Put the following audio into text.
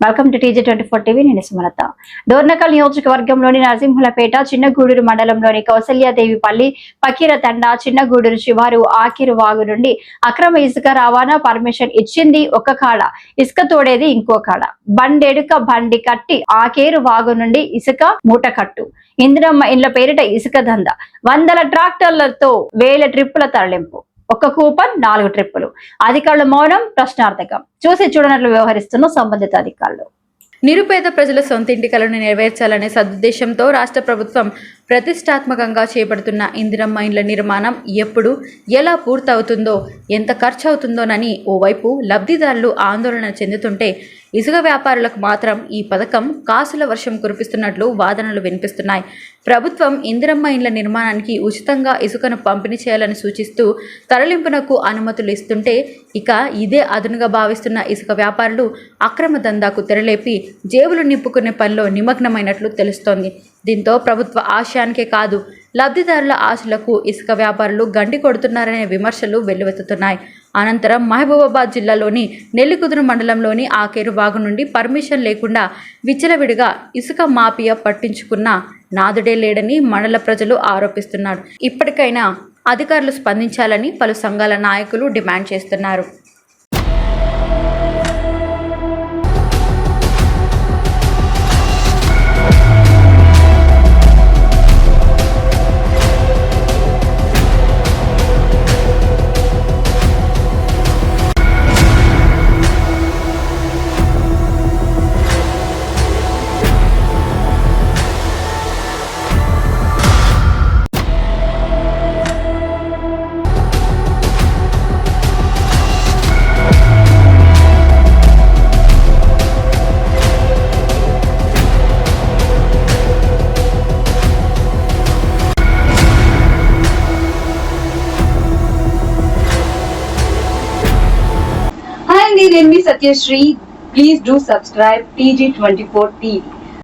Welcome to TJ24 TV. నేను సుమలత. డోర్నకల్ నియోజకవర్గంలోని నరసింహులపేట, చిన్నగూడూరు మండలంలోని కౌసల్యాదేవిపల్లి, పకీర తండా, చిన్నగూడూరు శివారు ఆకిరు వాగు నుండి అక్రమ ఇసుక రవాణా పర్మిషన్ ఇచ్చింది ఒక కాడ, ఇసుక తోడేది ఇంకో కాడ. బండెడుక బండి కట్టి ఆకేరు వాగు నుండి ఇసుక మూట కట్టు. ఇందిరమ్మ ఇండ్ల పేరిట ఇసుక దంద. 100 ట్రాక్టర్లతో 1000 ట్రిప్పుల తరలింపు. ఒక్క కూపన్ 4 ట్రిప్పులు. అధికారుల మౌనం ప్రశ్నార్థకం. చూసి చూడనట్లు వ్యవహరిస్తున్న సంబంధిత అధికారులు. నిరుపేద ప్రజల సొంతింటి కలను నెరవేర్చాలనే సదుద్దేశంతో రాష్ట్ర ప్రభుత్వం ప్రతిష్టాత్మకంగా చేపడుతున్న ఇందిరమ్మ ఇండ్ల నిర్మాణం ఎప్పుడు ఎలా పూర్తవుతుందో, ఎంత ఖర్చు అవుతుందోనని ఓవైపు లబ్ధిదారులు ఆందోళన చెందుతుంటే, ఇసుక వ్యాపారులకు మాత్రం ఈ పథకం కాసుల వర్షం కురిపిస్తున్నట్లు వాదనలు వినిపిస్తున్నాయి. ప్రభుత్వం ఇందిరమ్మ ఇండ్ల నిర్మాణానికి ఉచితంగా ఇసుకను పంపిణీ చేయాలని సూచిస్తూ తరలింపునకు అనుమతులు ఇస్తుంటే, ఇక ఇదే అదునుగా భావిస్తున్న ఇసుక వ్యాపారులు అక్రమ దందాకు తెరలేపి జేబులు నింపుకునే పనిలో నిమగ్నమైనట్లు తెలుస్తోంది. దీంతో ప్రభుత్వ ఆశయానికే కాదు, లబ్ధిదారుల ఆశలకు ఇసుక వ్యాపారులు గండి కొడుతున్నారనే విమర్శలు వెల్లువెత్తుతున్నాయి. అనంతరం మహబూబాబాద్ జిల్లాలోని నెల్లికుదురు మండలంలోని ఆకేరు వాగు నుండి పర్మిషన్ లేకుండా విచ్చలవిడిగా ఇసుక మాఫియా పట్టించుకున్న నాదుడే లేడని మండల ప్రజలు ఆరోపిస్తున్నారు. ఇప్పటికైనా అధికారులు స్పందించాలని పలు సంఘాల నాయకులు డిమాండ్ చేస్తున్నారు. నేను మీ Satyasri. Please do subscribe TJ24 TV.